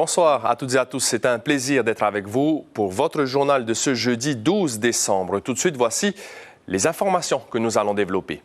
Bonsoir à toutes et à tous. C'est un plaisir d'être avec vous pour votre journal de ce jeudi 12 décembre. Tout de suite, voici les informations que nous allons développer.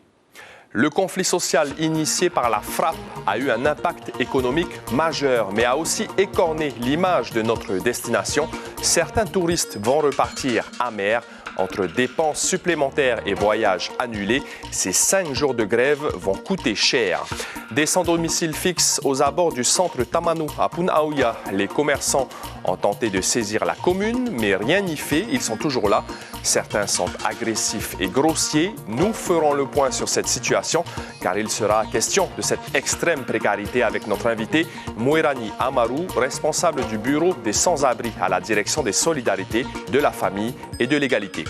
Le conflit social initié par la frappe a eu un impact économique majeur, mais a aussi écorné l'image de notre destination. Certains touristes vont repartir amers entre dépenses supplémentaires et voyages annulés. Ces 5 jours de grève vont coûter cher. Des sans-domicile fixe aux abords du centre Tamanu à Punaauia. Les commerçants ont tenté de saisir la commune, mais rien n'y fait. Ils sont toujours là. Certains sont agressifs et grossiers. Nous ferons le point sur cette situation, car il sera question de cette extrême précarité avec notre invité, Moirani Amaru, responsable du bureau des sans-abri à la direction des solidarités, de la famille et de l'égalité.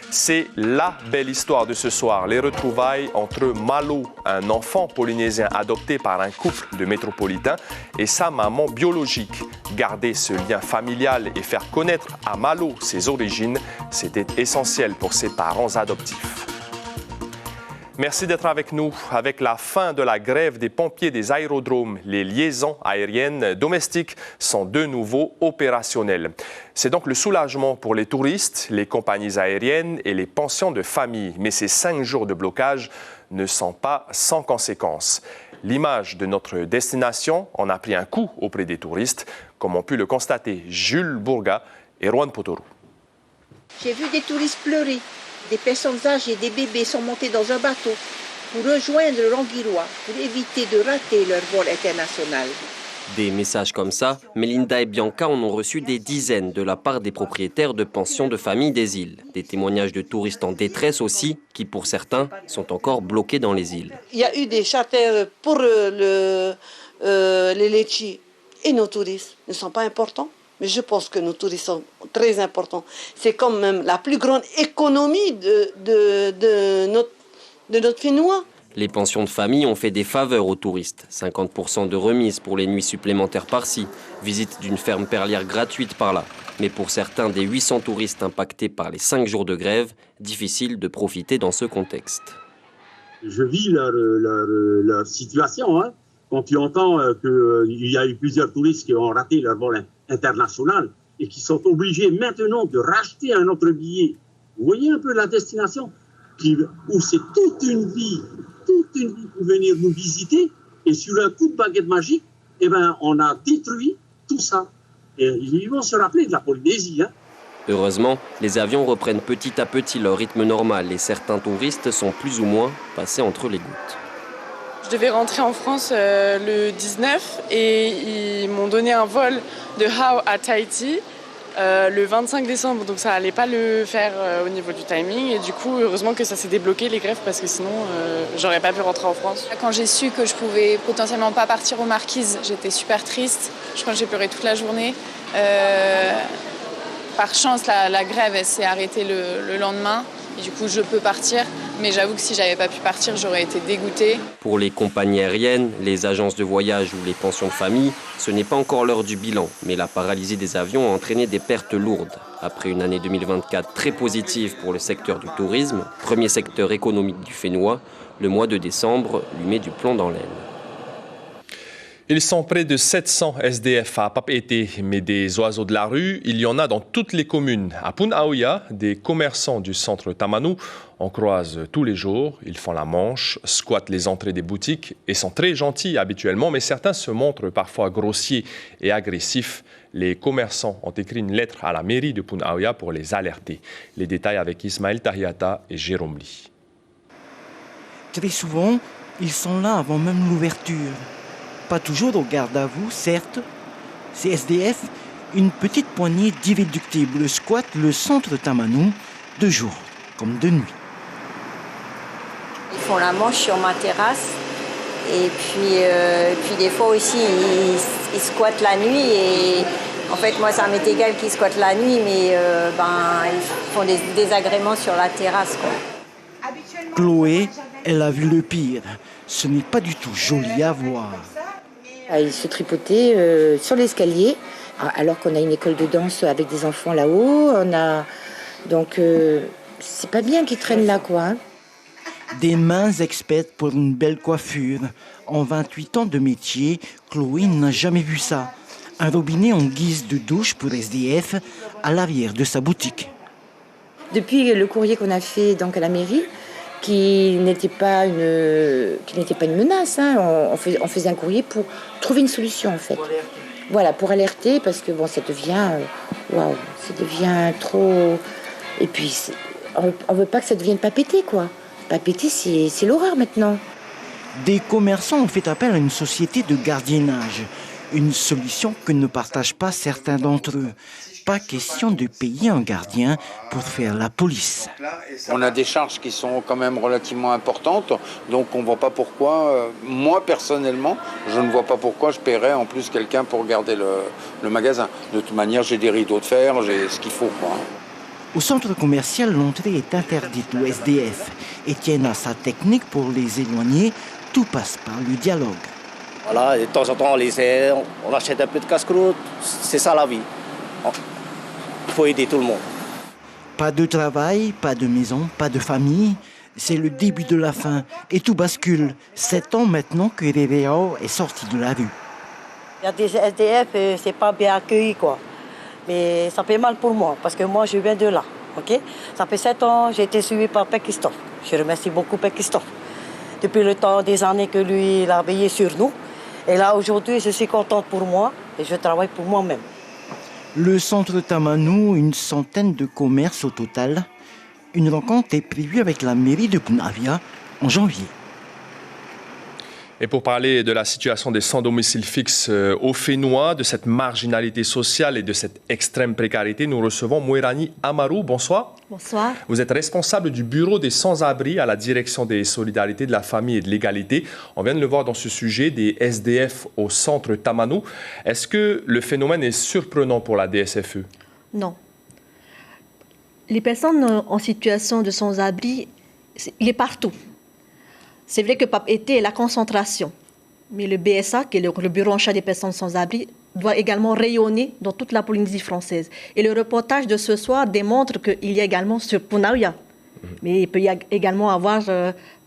C'est la belle histoire de ce soir, les retrouvailles entre Malo, un enfant polynésien adopté par un couple de métropolitains, et sa maman biologique. Garder ce lien familial et faire connaître à Malo ses origines, c'était essentiel pour ses parents adoptifs. Merci d'être avec nous. Avec la fin de la grève des pompiers des aérodromes, les liaisons aériennes domestiques sont de nouveau opérationnelles. C'est donc le soulagement pour les touristes, les compagnies aériennes et les pensions de famille. Mais ces 5 jours de blocage ne sont pas sans conséquences. L'image de notre destination en a pris un coup auprès des touristes, comme ont pu le constater Jules Bourga et Juan Potoru. J'ai vu des touristes pleurer. Des personnes âgées, des bébés sont montés dans un bateau pour rejoindre l'Anguillois, pour éviter de rater leur vol international. Des messages comme ça, Melinda et Bianca en ont reçu des dizaines de la part des propriétaires de pensions de famille des îles. Des témoignages de touristes en détresse aussi, qui pour certains sont encore bloqués dans les îles. Il y a eu des charters pour les litchis et nos touristes ne sont pas importants. Mais je pense que nos touristes sont très importants. C'est quand même la plus grande économie de notre Fénois. Les pensions de famille ont fait des faveurs aux touristes. 50% de remise pour les nuits supplémentaires par-ci. Visite d'une ferme perlière gratuite par-là. Mais pour certains des 800 touristes impactés par les 5 jours de grève, difficile de profiter dans ce contexte. Je vis leur situation. Hein. Quand tu entends qu'il y a eu plusieurs touristes qui ont raté leur vol international et qui sont obligés maintenant de racheter un autre billet. Vous voyez un peu la destination où c'est toute une vie pour venir nous visiter, et sur un coup de baguette magique, eh ben, on a détruit tout ça. Et ils vont se rappeler de la Polynésie. Hein. Heureusement, les avions reprennent petit à petit leur rythme normal et certains touristes sont plus ou moins passés entre les gouttes. Je devais rentrer en France le 19 et ils m'ont donné un vol de Hao à Tahiti le 25 décembre. Donc ça n'allait pas le faire au niveau du timing. Et du coup, heureusement que ça s'est débloqué les grèves parce que sinon, j'aurais pas pu rentrer en France. Quand j'ai su que je pouvais potentiellement pas partir aux Marquises, j'étais super triste. Je crois que j'ai pleuré toute la journée. Par chance, la grève elle s'est arrêtée le lendemain. Et du coup, je peux partir. Mais j'avoue que si j'avais pas pu partir, j'aurais été dégoûtée. Pour les compagnies aériennes, les agences de voyage ou les pensions de famille, ce n'est pas encore l'heure du bilan. Mais la paralysie des avions a entraîné des pertes lourdes. Après une année 2024 très positive pour le secteur du tourisme, premier secteur économique du Fénois, le mois de décembre lui met du plomb dans l'aile. Ils sont près de 700 SDF à Papeete, mais des oiseaux de la rue, il y en a dans toutes les communes. À Punaauia, des commerçants du centre Tamanu, on croise tous les jours. Ils font la manche, squattent les entrées des boutiques et sont très gentils habituellement, mais certains se montrent parfois grossiers et agressifs. Les commerçants ont écrit une lettre à la mairie de Punaauia pour les alerter. Les détails avec Ismaël Tahiata et Jérôme Lee. Très souvent, ils sont là avant même l'ouverture. Pas toujours au garde à vous, certes. Ces SDF, une petite poignée d'irréductibles squattent le centre Tamanu de jour comme de nuit. Ils font la manche sur ma terrasse et puis des fois aussi ils squattent la nuit et en fait moi ça m'est égal qu'ils squattent la nuit mais ils font des désagréments sur la terrasse quoi. Chloé, elle a vu le pire. Ce n'est pas du tout joli à voir. Ils se tripotaient sur l'escalier, alors qu'on a une école de danse avec des enfants là-haut. Donc, c'est pas bien qu'ils traînent là, quoi. Hein. Des mains expertes pour une belle coiffure. En 28 ans de métier, Chloé n'a jamais vu ça. Un robinet en guise de douche pour SDF à l'arrière de sa boutique. Depuis le courrier qu'on a fait donc à la mairie, qui n'était pas une menace, hein, on faisait un courrier pour trouver une solution en fait. Voilà, pour alerter, parce que bon, ça devient trop. Et puis, on veut pas que ça devienne papété, quoi. Papété, c'est l'horreur maintenant. Des commerçants ont fait appel à une société de gardiennage. Une solution que ne partagent pas certains d'entre eux. Pas question de payer un gardien pour faire la police. On a des charges qui sont quand même relativement importantes, donc on ne voit pas pourquoi, moi personnellement, je ne vois pas pourquoi je paierais en plus quelqu'un pour garder le magasin. De toute manière, j'ai des rideaux de fer, j'ai ce qu'il faut, quoi. Au centre commercial, l'entrée est interdite aux SDF. Étienne a sa technique pour les éloigner. Tout passe par le dialogue. Voilà, de temps en temps, on achète un peu de casse-croûte. C'est ça la vie. Il faut aider tout le monde. Pas de travail, pas de maison, pas de famille. C'est le début de la fin. Et tout bascule. 7 ans maintenant que Réveillon est sorti de la rue. Il y a des SDF, c'est pas bien accueilli, quoi. Mais ça fait mal pour moi, parce que moi, je viens de là. Okay? Ça fait 7 ans, j'ai été suivie par Pekistan. Je remercie beaucoup Pekistan. Depuis le temps des années que lui, il a veillé sur nous. Et là, aujourd'hui, je suis contente pour moi et je travaille pour moi-même. Le centre Tamanou, une centaine de commerces au total. Une rencontre est prévue avec la mairie de Bounavia en janvier. Et pour parler de la situation des sans-domicile fixe au Fénois, de cette marginalité sociale et de cette extrême précarité, nous recevons Moirani Amarou. Bonsoir. Bonsoir. Vous êtes responsable du bureau des sans-abri à la direction des solidarités, de la famille et de l'égalité. On vient de le voir dans ce sujet des SDF au centre Tamanou. Est-ce que le phénomène est surprenant pour la DSFE? Non. Les personnes en situation de sans-abri, il est partout. C'est vrai que Papeete est la concentration, mais le BSA, qui est le bureau en charge des personnes sans-abri, doit également rayonner dans toute la Polynésie française. Et le reportage de ce soir démontre qu'il y a également sur Punaouia, mais il peut y également avoir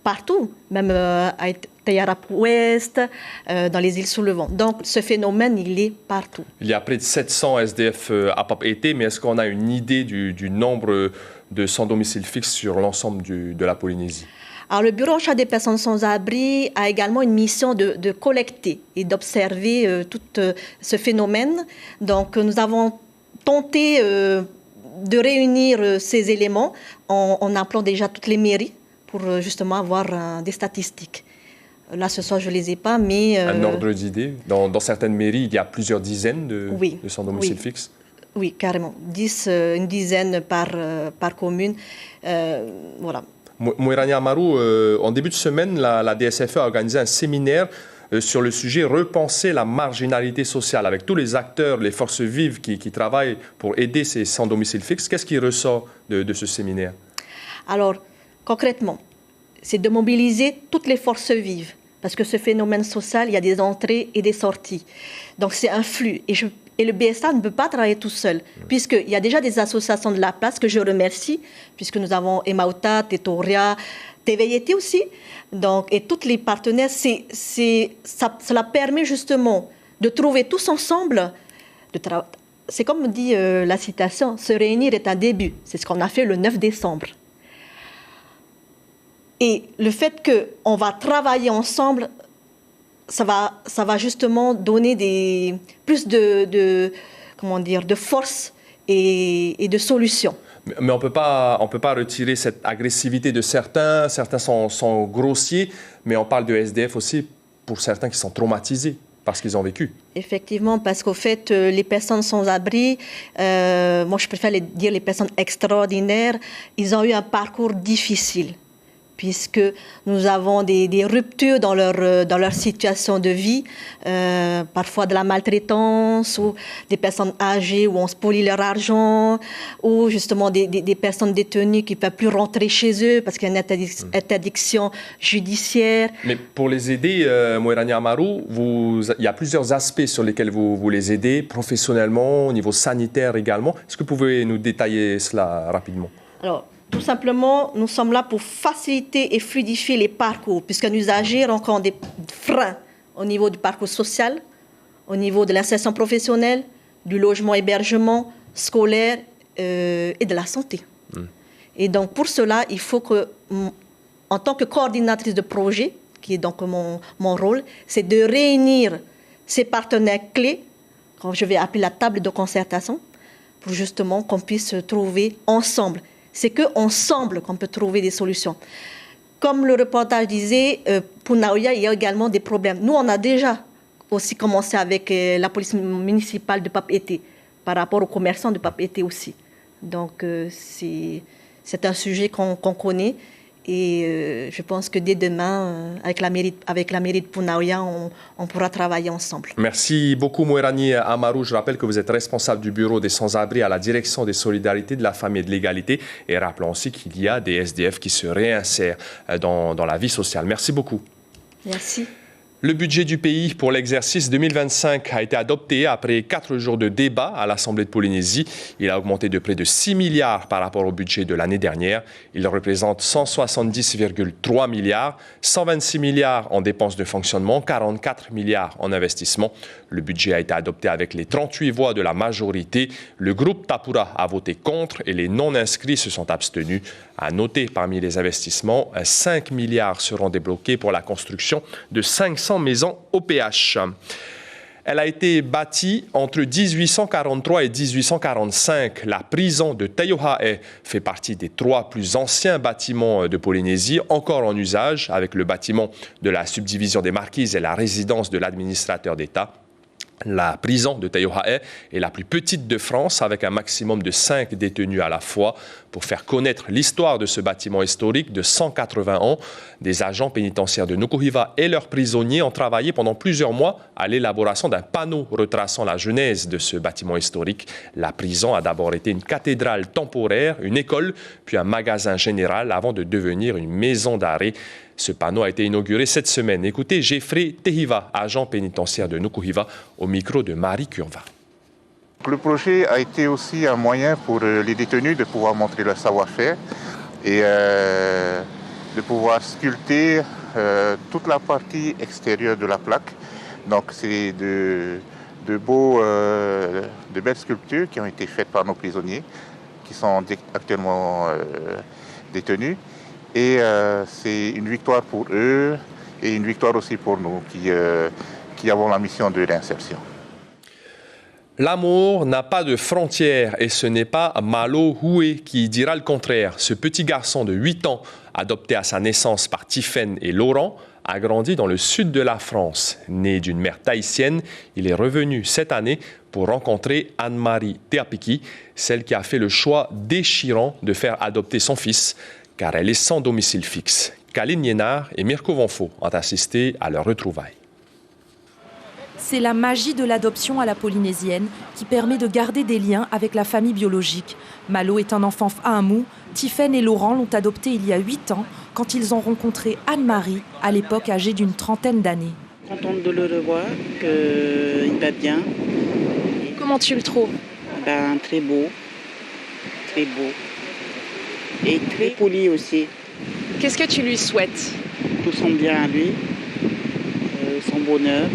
partout, même à Tayarap Ouest, dans les îles sous le vent. Donc ce phénomène, il est partout. Il y a près de 700 SDF à Papeete, mais est-ce qu'on a une idée du nombre de sans-domicile fixe sur l'ensemble de la Polynésie? Alors, le Bureau en charge des personnes sans-abri a également une mission de collecter et d'observer tout ce phénomène. Donc, nous avons tenté de réunir ces éléments en appelant déjà toutes les mairies pour justement avoir des statistiques. Là, ce soir, je ne les ai pas, mais... Un ordre d'idée. Dans certaines mairies, il y a plusieurs dizaines de sans-domicile fixe. Oui, carrément. Une dizaine par commune. Voilà. Moirani Amarou, en début de semaine, la DSFE a organisé un séminaire sur le sujet « Repenser la marginalité sociale » avec tous les acteurs, les forces vives qui travaillent pour aider ces sans-domicile fixe. Qu'est-ce qui ressort de ce séminaire? Alors, concrètement, c'est de mobiliser toutes les forces vives. Parce que ce phénomène social, il y a des entrées et des sorties. Donc, c'est un flux. Et le BSA ne peut pas travailler tout seul, puisqu'il y a déjà des associations de la place que je remercie, puisque nous avons Emauta, Tetoria, TVIT aussi. Donc, et tous les partenaires, cela permet justement de trouver tous ensemble, c'est comme dit la citation, se réunir est un début. C'est ce qu'on a fait le 9 décembre. Et le fait qu'on va travailler ensemble, ça va justement donner plus de force et de solutions. Mais on peut pas retirer cette agressivité de certains. Certains sont grossiers, mais on parle de SDF aussi pour certains qui sont traumatisés parce qu'ils ont vécu. Effectivement, parce qu'au fait, les personnes sans abri, moi je préfère dire les personnes extraordinaires, ils ont eu un parcours difficile, puisque nous avons des ruptures dans leur situation de vie, parfois de la maltraitance, ou des personnes âgées où on spolie leur argent, ou justement des personnes détenues qui ne peuvent plus rentrer chez eux parce qu'il y a une interdiction judiciaire. Mais pour les aider, Moirani Amarou, il y a plusieurs aspects sur lesquels vous les aidez, professionnellement, au niveau sanitaire également. Est-ce que vous pouvez nous détailler cela rapidement? Alors, tout simplement, nous sommes là pour faciliter et fluidifier les parcours, puisqu'un usager rencontre des freins au niveau du parcours social, au niveau de l'insertion professionnelle, du logement, hébergement, scolaire et de la santé. Et donc pour cela, il faut que, en tant que coordinatrice de projet, qui est donc mon rôle, c'est de réunir ces partenaires clés, quand je vais appeler la table de concertation, pour justement qu'on puisse trouver ensemble. C'est qu'ensemble qu'on peut trouver des solutions. Comme le reportage disait, pour Naouya, il y a également des problèmes. Nous, on a déjà aussi commencé avec la police municipale de Papeete, par rapport aux commerçants de Papeete aussi. Donc, c'est un sujet qu'on connaît. Et je pense que dès demain, avec la mairie de Punaouia, on pourra travailler ensemble. Merci beaucoup, Mouerani Amarou. Je rappelle que vous êtes responsable du bureau des sans-abri à la direction des solidarités, de la famille et de l'égalité. Et rappelons aussi qu'il y a des SDF qui se réinsèrent dans la vie sociale. Merci beaucoup. Merci. Le budget du pays pour l'exercice 2025 a été adopté après 4 jours de débat à l'Assemblée de Polynésie. Il a augmenté de près de 6 milliards par rapport au budget de l'année dernière. Il représente 170,3 milliards, 126 milliards en dépenses de fonctionnement, 44 milliards en investissement. Le budget a été adopté avec les 38 voix de la majorité. Le groupe Tapura a voté contre et les non-inscrits se sont abstenus. À noter, parmi les investissements, 5 milliards seront débloqués pour la construction de 500 maisons OPH. Elle a été bâtie entre 1843 et 1845. La prison de Taiohae fait partie des 3 plus anciens bâtiments de Polynésie, encore en usage, avec le bâtiment de la subdivision des Marquises et la résidence de l'administrateur d'État. La prison de Taiohae est la plus petite de France, avec un maximum de 5 détenus à la fois. Pour faire connaître l'histoire de ce bâtiment historique de 180 ans, des agents pénitentiaires de Nukuhiva et leurs prisonniers ont travaillé pendant plusieurs mois à l'élaboration d'un panneau retraçant la genèse de ce bâtiment historique. La prison a d'abord été une cathédrale temporaire, une école, puis un magasin général avant de devenir une maison d'arrêt. Ce panneau a été inauguré cette semaine. Écoutez Jeffrey Tehiva, agent pénitentiaire de Nukuhiva, au micro de Marie Curva. Le projet a été aussi un moyen pour les détenus de pouvoir montrer leur savoir-faire et de pouvoir sculpter toute la partie extérieure de la plaque. Donc c'est de belles sculptures qui ont été faites par nos prisonniers qui sont actuellement détenus. Et c'est une victoire pour eux et une victoire aussi pour nous qui avons la mission de réinsertion. L'amour n'a pas de frontières et ce n'est pas Malo Houé qui dira le contraire. Ce petit garçon de 8 ans, adopté à sa naissance par Tiffaine et Laurent, a grandi dans le sud de la France. Né d'une mère tahitienne, il est revenu cette année pour rencontrer Anne-Marie Teapiki, celle qui a fait le choix déchirant de faire adopter son fils, car elle est sans domicile fixe. Kaline Liénard et Mirko Vonfo ont assisté à leur retrouvaille. C'est la magie de l'adoption à la polynésienne qui permet de garder des liens avec la famille biologique. Malo est un enfant Fa'amou. Tiffaine et Laurent l'ont adopté il y a 8 ans quand ils ont rencontré Anne-Marie, à l'époque âgée d'une trentaine d'années. Contente de le revoir, qu'il va bien. Comment tu le trouves ? Très beau. Et très poli aussi. Qu'est-ce que tu lui souhaites ? Tout son bien à lui, son bonheur.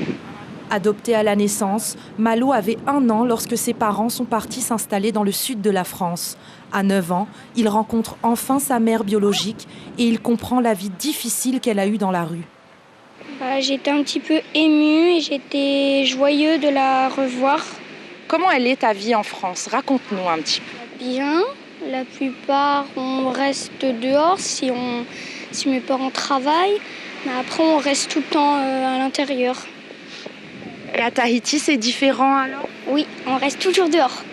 Adopté à la naissance, Malo avait 1 an lorsque ses parents sont partis s'installer dans le sud de la France. À 9 ans, il rencontre enfin sa mère biologique et il comprend la vie difficile qu'elle a eue dans la rue. J'étais un petit peu émue et j'étais joyeux de la revoir. Comment elle est ta vie en France ? Raconte-nous un petit peu. Bien, la plupart on reste dehors si mes parents travaillent, mais après on reste tout le temps à l'intérieur. Et à Tahiti, c'est différent alors ? Oui, on reste toujours dehors,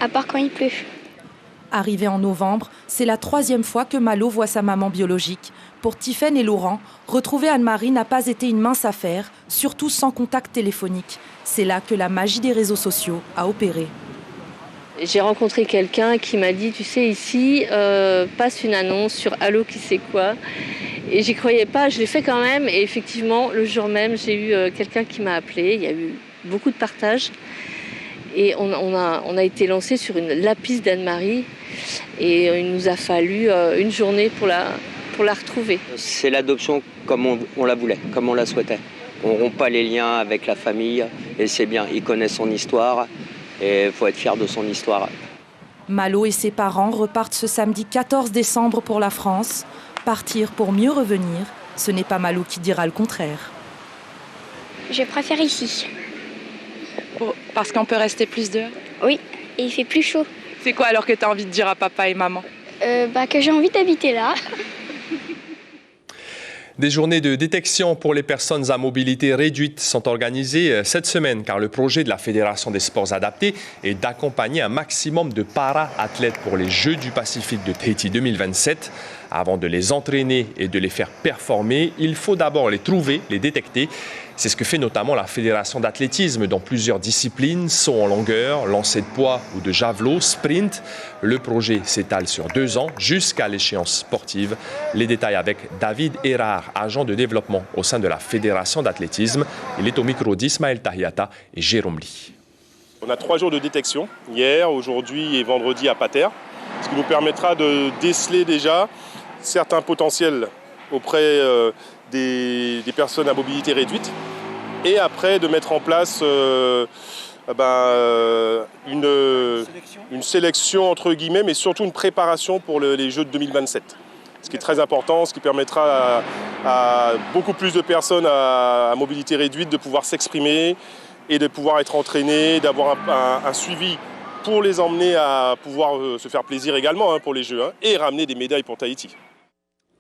à part quand il pleut. Arrivé en novembre, c'est la 3e fois que Malo voit sa maman biologique. Pour Tiffaine et Laurent, retrouver Anne-Marie n'a pas été une mince affaire, surtout sans contact téléphonique. C'est là que la magie des réseaux sociaux a opéré. J'ai rencontré quelqu'un qui m'a dit, tu sais, ici, passe une annonce sur Allo qui sait quoi. Et j'y croyais pas, je l'ai fait quand même. Et effectivement, le jour même, j'ai eu quelqu'un qui m'a appelé. Il y a eu beaucoup de partages. Et on a été lancé sur la piste d'Anne-Marie. Et il nous a fallu une journée pour la retrouver. C'est l'adoption comme on la voulait, comme on la souhaitait. on rompt pas les liens avec la famille et c'est bien. Il connaît son histoire et il faut être fier de son histoire. Malo et ses parents repartent ce samedi 14 décembre pour la France. Partir pour mieux revenir, ce n'est pas Malo qui dira le contraire. Je préfère ici. Parce qu'on peut rester plus dehors? Oui, et il fait plus chaud. C'est quoi alors que tu as envie de dire à papa et maman? Que j'ai envie d'habiter là. Des journées de détection pour les personnes à mobilité réduite sont organisées cette semaine car le projet de la Fédération des sports adaptés est d'accompagner un maximum de para-athlètes pour les Jeux du Pacifique de Tahiti 2027. Avant de les entraîner et de les faire performer, il faut d'abord les trouver, les détecter. C'est ce que fait notamment la Fédération d'athlétisme dans plusieurs disciplines, saut en longueur, lancer de poids ou de javelot, sprint. Le projet s'étale sur 2 ans jusqu'à l'échéance sportive. Les détails avec David Erard, agent de développement au sein de la Fédération d'athlétisme. Il est au micro d'Ismaël Tahiata et Jérôme Lee. On a 3 jours de détection, hier, aujourd'hui et vendredi à Pater, ce qui nous permettra de déceler déjà certains potentiels auprès des personnes à mobilité réduite et après de mettre en place une sélection entre guillemets, mais surtout une préparation pour les Jeux de 2027. Ce qui est très important, ce qui permettra à beaucoup plus de personnes à mobilité réduite de pouvoir s'exprimer et de pouvoir être entraînées, d'avoir un suivi pour les emmener à pouvoir se faire plaisir également pour les Jeux et ramener des médailles pour Tahiti.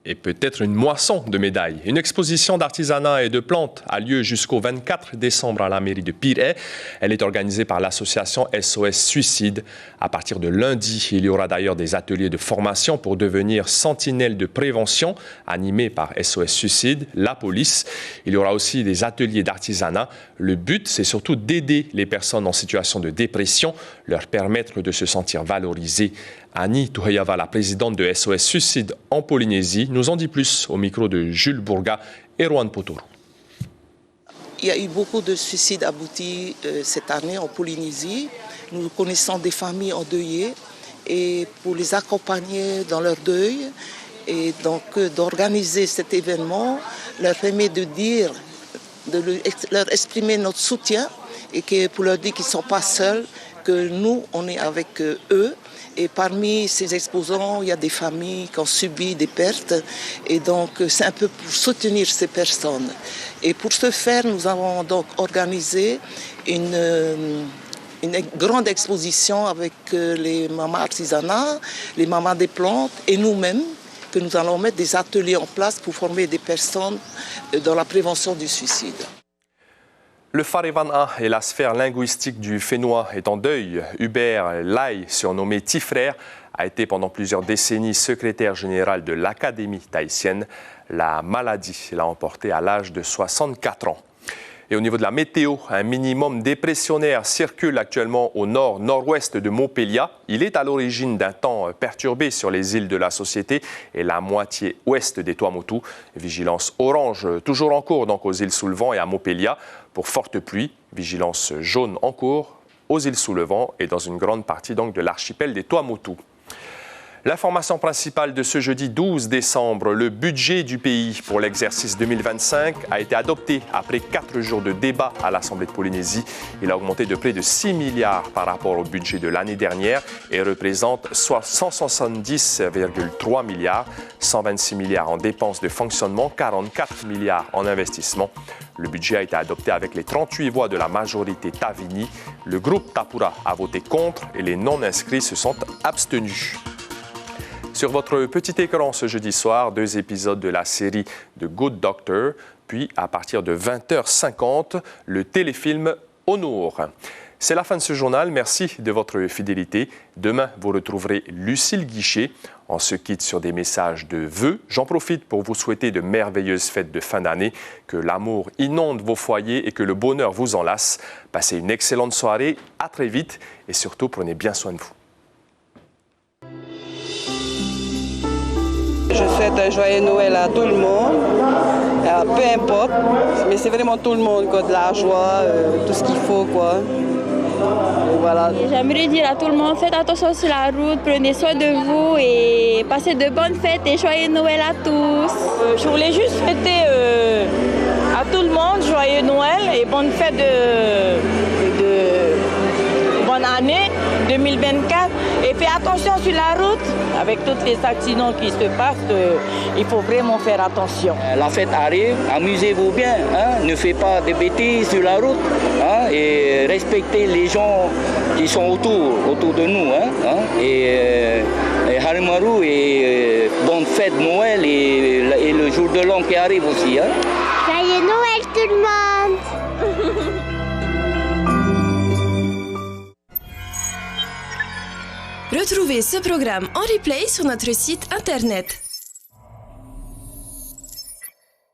Et peut-être une moisson de médailles. Une exposition d'artisanat et de plantes a lieu jusqu'au 24 décembre à la mairie de Pirée. Elle est organisée par l'association SOS Suicide. À partir de lundi, il y aura d'ailleurs des ateliers de formation pour devenir sentinelle de prévention, animés par SOS Suicide, la police. Il y aura aussi des ateliers d'artisanat. Le but, c'est surtout d'aider les personnes en situation de dépression, leur permettre de se sentir valorisées. Annie Tuhayava, la présidente de SOS Suicide en Polynésie, nous en dit plus au micro de Jules Bourga et Rohan Potoro. Il y a eu beaucoup de suicides aboutis cette année en Polynésie. Nous connaissons des familles endeuillées et pour les accompagner dans leur deuil et donc d'organiser cet événement leur permet de dire, leur exprimer notre soutien et que pour leur dire qu'ils ne sont pas seuls, que nous, on est avec eux. Et parmi ces exposants, il y a des familles qui ont subi des pertes. Et donc, c'est un peu pour soutenir ces personnes. Et pour ce faire, nous avons donc organisé une grande exposition avec les mamans artisanat, les mamans des plantes et nous-mêmes, que nous allons mettre des ateliers en place pour former des personnes dans la prévention du suicide. Le Farevana et la sphère linguistique du Fénois est en deuil. Hubert Lai, surnommé Tifrère, a été pendant plusieurs décennies secrétaire général de l'Académie tahitienne. La maladie l'a emporté à l'âge de 64 ans. Et au niveau de la météo, un minimum dépressionnaire circule actuellement au nord-nord-ouest de Mopelia. Il est à l'origine d'un temps perturbé sur les îles de la Société et la moitié ouest des Tuamotu. Vigilance orange toujours en cours donc aux îles sous le vent et à Mopelia pour fortes pluies. Vigilance jaune en cours aux îles sous le vent et dans une grande partie donc de l'archipel des Tuamotu. L'information principale de ce jeudi 12 décembre, le budget du pays pour l'exercice 2025 a été adopté après 4 jours de débat à l'Assemblée de Polynésie. Il a augmenté de près de 6 milliards par rapport au budget de l'année dernière et représente soit 170,3 milliards, 126 milliards en dépenses de fonctionnement, 44 milliards en investissement. Le budget a été adopté avec les 38 voix de la majorité Tavini. Le groupe Tapura a voté contre et les non-inscrits se sont abstenus. Sur votre petit écran ce jeudi soir, 2 épisodes de la série The Good Doctor, puis à partir de 20h50, le téléfilm Honour. C'est la fin de ce journal. Merci de votre fidélité. Demain, vous retrouverez Lucille Guichet. On se quitte sur des messages de vœux. J'en profite pour vous souhaiter de merveilleuses fêtes de fin d'année, que l'amour inonde vos foyers et que le bonheur vous enlace. Passez une excellente soirée, à très vite et surtout prenez bien soin de vous. Je souhaite un joyeux Noël à tout le monde, peu importe, mais c'est vraiment tout le monde, quoi, de la joie, tout ce qu'il faut, quoi. Et voilà. J'aimerais dire à tout le monde, faites attention sur la route, prenez soin de vous et passez de bonnes fêtes et joyeux Noël à tous. Je voulais juste souhaiter À tout le monde, joyeux Noël et bonne fête bonne année 2024. Et fais attention sur la route, avec tous les accidents qui se passent, il faut vraiment faire attention. La fête arrive, amusez-vous bien, hein? Ne faites pas de bêtises sur la route, hein? Et respectez les gens qui sont autour de nous. Hein? Et Harimaru et bonne fête Noël et le jour de l'an qui arrive aussi. Hein? Joyeux Noël tout le monde. Retrouvez ce programme en replay sur notre site internet